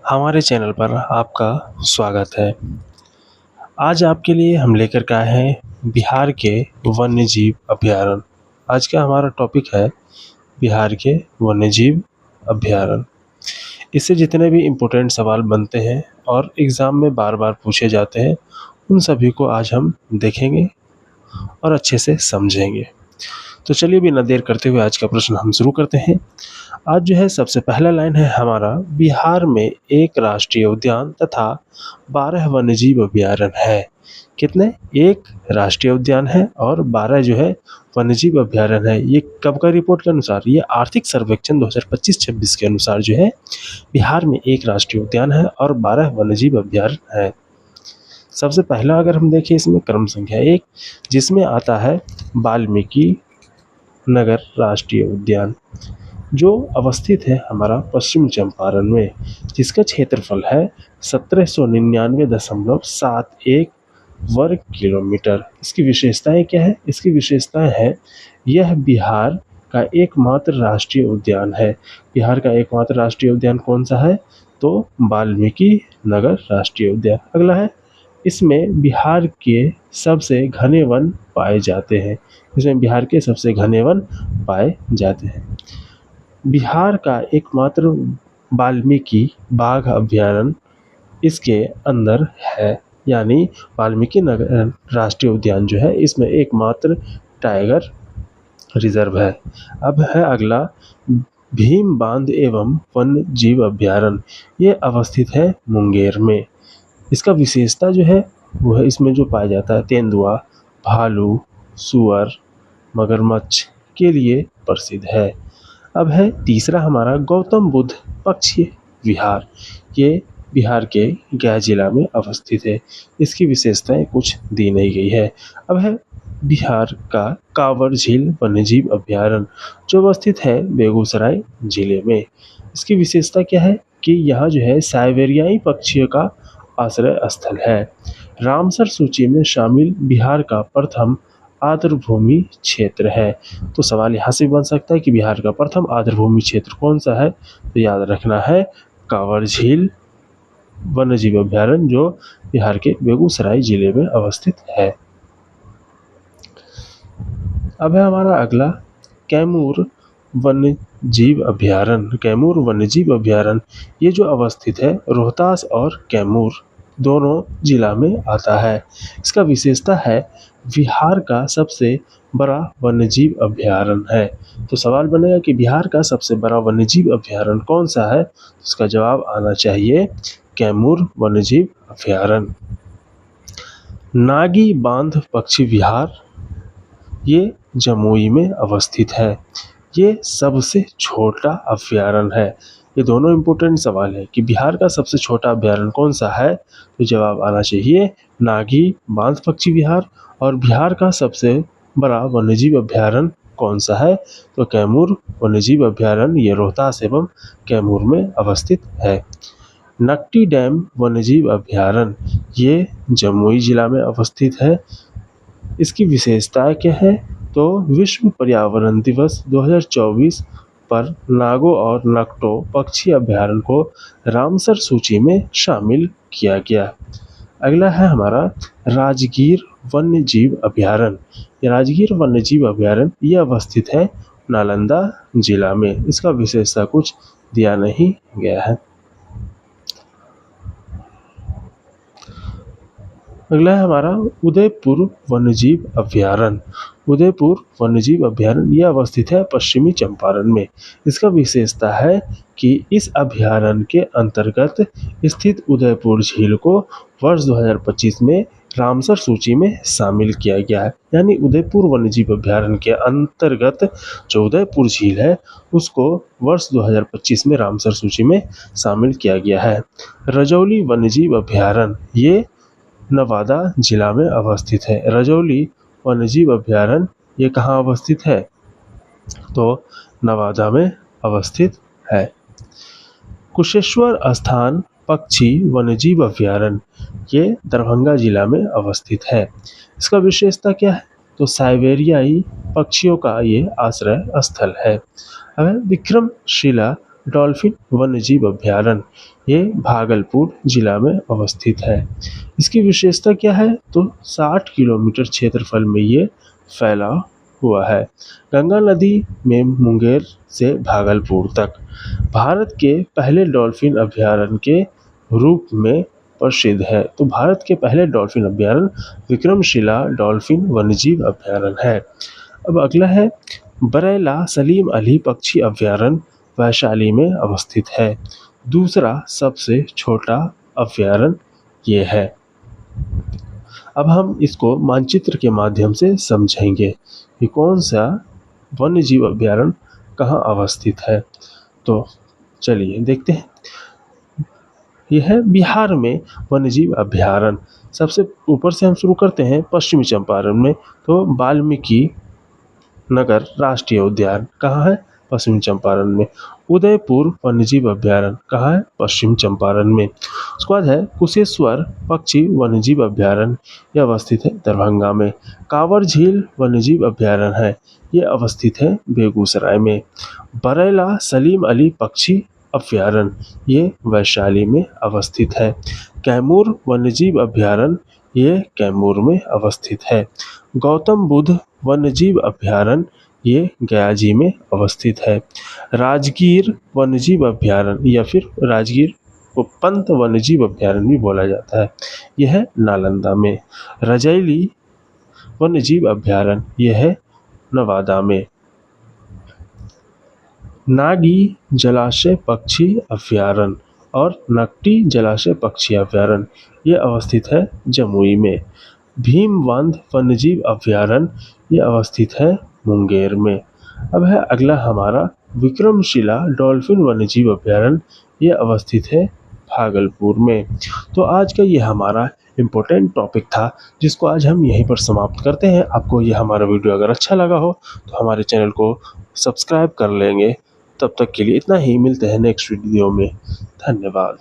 हमारे चैनल पर आपका स्वागत है। आज आपके लिए हम लेकर के आए हैं बिहार के वन्य जीव अभयारण्य। आज का हमारा टॉपिक है बिहार के वन्य जीव अभयारण्य। इससे जितने भी इम्पोर्टेंट सवाल बनते हैं और एग्ज़ाम में बार बार पूछे जाते हैं, उन सभी को आज हम देखेंगे और अच्छे से समझेंगे। तो चलिए बिना देर करते हुए आज का प्रश्न हम शुरू करते हैं। आज जो है सबसे पहला लाइन है हमारा, बिहार में एक राष्ट्रीय उद्यान तथा 12 वन्यजीव अभयारण्य है। कितने? एक राष्ट्रीय उद्यान है और 12 जो है वन्यजीव अभयारण्य है। ये कब का रिपोर्ट के अनुसार? ये आर्थिक सर्वेक्षण 2025-26 के अनुसार जो है बिहार में एक राष्ट्रीय उद्यान है और 12 वन्यजीव अभयारण्य है। सबसे पहला अगर हम देखें इसमें क्रम संख्या 1, जिसमें आता है वाल्मीकि नगर राष्ट्रीय उद्यान, जो अवस्थित है हमारा पश्चिम चंपारण में, जिसका क्षेत्रफल है 1799.71 वर्ग किलोमीटर। इसकी विशेषताएं क्या है? इसकी विशेषताएं है यह बिहार का एकमात्र राष्ट्रीय उद्यान है। बिहार का एकमात्र राष्ट्रीय उद्यान कौन सा है? तो वाल्मीकि नगर राष्ट्रीय उद्यान। अगला है, इसमें बिहार के सबसे घने वन पाए जाते हैं। इसमें बिहार के सबसे घने वन पाए जाते हैं। बिहार का एकमात्र वाल्मीकि बाघ अभयारण्य इसके अंदर है, यानी वाल्मीकि नगर राष्ट्रीय उद्यान जो है इसमें एकमात्र टाइगर रिजर्व है। अब है अगला, भीम बांध एवं वन्य जीव अभयारण्य, ये अवस्थित है मुंगेर में। इसका विशेषता जो है वो है इसमें जो पाया जाता है तेंदुआ, भालू, सुअर, मगरमच्छ के लिए प्रसिद्ध है। अब है तीसरा हमारा, गौतम बुद्ध पक्षी विहार, ये बिहार के गया जिला में अवस्थित है। इसकी विशेषताएं कुछ दी नहीं गई है। अब है बिहार का कांवर झील वन्यजीव अभयारण्य, जो अवस्थित है बेगूसराय जिले में। इसकी विशेषता क्या है कि यहाँ जो है साइबेरियाई पक्षियों का आश्रय स्थल है। रामसर सूची में शामिल बिहार का प्रथम आर्द्रभूमि क्षेत्र है। तो सवाल यहाँ से बन सकता है कि बिहार का प्रथम आर्द्रभूमि क्षेत्र कौन सा है? तो याद रखना है कांवर झील वन्यजीव अभयारण्य, जो बिहार के बेगूसराय जिले में अवस्थित है। अब है हमारा अगला, कैमूर वन्य जीव अभयारण्य। कैमूर वन्य जीव अभयारण्य ये जो अवस्थित है रोहतास और कैमूर दोनों जिला में आता है। इसका विशेषता है बिहार का सबसे बड़ा वन्यजीव अभयारण्य है। तो सवाल बनेगा कि बिहार का सबसे बड़ा वन्यजीव अभयारण्य कौन सा है? इसका जवाब आना चाहिए कैमूर वन्यजीव अभयारण्य। नागी बांध पक्षी विहार, ये जमुई में अवस्थित है। ये सबसे छोटा अभयारण्य है। ये दोनों इम्पोर्टेंट सवाल है कि बिहार का सबसे छोटा अभयारण्य कौन सा है? तो जवाब आना चाहिए नागी बांध पक्षी विहार। और बिहार का सबसे बड़ा वन्यजीव अभयारण्य कौन सा है? तो कैमूर वन्यजीव अभयारण्य, ये रोहतास एवं कैमूर में अवस्थित है। नकटी डैम वन्यजीव अभयारण्य, ये जमुई जिला में अवस्थित है। इसकी विशेषताएं क्या है? तो विश्व पर्यावरण दिवस 2024 पर नागो और नकटो पक्षी अभयारण्य को रामसर सूची में शामिल किया गया। अगला है हमारा राजगीर वन्य जीव अभयारण्य। ये राजगीर वन्य जीव अभयारण्य ये अवस्थित है नालंदा जिला में। इसका विशेषता कुछ दिया नहीं गया है। अगला है हमारा उदयपुर वन्यजीव अभयारण्य। उदयपुर वन्यजीव अभयारण्य यह अवस्थित है पश्चिमी चंपारण में। इसका विशेषता है कि इस अभयारण्य के अंतर्गत स्थित उदयपुर झील को वर्ष 2025 में रामसर सूची में शामिल किया गया है। यानी उदयपुर वन्यजीव अभयारण्य के अंतर्गत जो उदयपुर झील है उसको वर्ष 2025 में रामसर सूची में शामिल किया गया है। रजौली वन्यजीव अभयारण्य ये नवादा जिला में अवस्थित है। रजौली वन्यजीव अभयारण्य ये कहाँ अवस्थित है? तो नवादा में अवस्थित है। कुशेश्वर स्थान पक्षी वन्यजीव अभयारण्य ये दरभंगा जिला में अवस्थित है। इसका विशेषता क्या है? तो साइबेरियाई पक्षियों का ये आश्रय स्थल है। अब विक्रमशिला डॉल्फिन वन्यजीव अभयारण्य, ये भागलपुर जिला में अवस्थित है। इसकी विशेषता क्या है? तो 60 किलोमीटर क्षेत्रफल में ये फैला हुआ है। गंगा नदी में मुंगेर से भागलपुर तक भारत के पहले डॉल्फिन अभयारण्य के रूप में प्रसिद्ध है। तो भारत के पहले डॉल्फिन अभयारण्य विक्रमशिला डॉल्फिन वन्यजीव अभयारण्य है। अब अगला है बरैला सलीम अली पक्षी अभयारण्य, वैशाली में अवस्थित है। दूसरा सबसे छोटा अभयारण्य ये है। अब हम इसको मानचित्र के माध्यम से समझेंगे कि कौन सा वन्यजीव अभयारण्य कहाँ अवस्थित है। तो चलिए देखते हैं। यह है बिहार में वन्यजीव अभयारण्य। सबसे ऊपर से हम शुरू करते हैं पश्चिमी चंपारण में। तो वाल्मीकि नगर राष्ट्रीय उद्यान कहाँ है? पश्चिम चंपारण में। उदयपुर वन्यजीव अभयारण्य कहाँ है? पश्चिम चंपारण में। उसके बाद है कुशेश्वर पक्षी वन्यजीव अभयारण्य, यह अवस्थित है दरभंगा में। कांवर झील वन्यजीव अभयारण्य है, ये अवस्थित है बेगूसराय में। बरैला सलीम अली पक्षी अभयारण्य, ये वैशाली में अवस्थित है। कैमूर वन्यजीव अभयारण्य, ये कैमूर में अवस्थित है। गौतम बुद्ध वन्यजीव अभयारण्य, ये गया जी में अवस्थित है। राजगीर वन्यजीव अभयारण्य या फिर राजगीर को पंत वन्यजीव अभयारण्य भी बोला जाता है, यह है नालंदा में। रजैली वन्यजीव अभयारण्य, यह है नवादा में। नागी जलाशय पक्षी अभयारण्य और नकटी जलाशय पक्षी अभयारण्य, ये अवस्थित है जमुई में। भीमवंध वन्यजीव अभयारण्य, ये अवस्थित है मुंगेर में। अब है अगला हमारा विक्रमशिला डॉल्फिन वन्यजीव अभयारण्य, ये अवस्थित है भागलपुर में। तो आज का ये हमारा इम्पोर्टेंट टॉपिक था, जिसको आज हम यहीं पर समाप्त करते हैं। आपको ये हमारा वीडियो अगर अच्छा लगा हो तो हमारे चैनल को सब्सक्राइब कर लेंगे। तब तक के लिए इतना ही, मिलते हैं नेक्स्ट वीडियो में। धन्यवाद।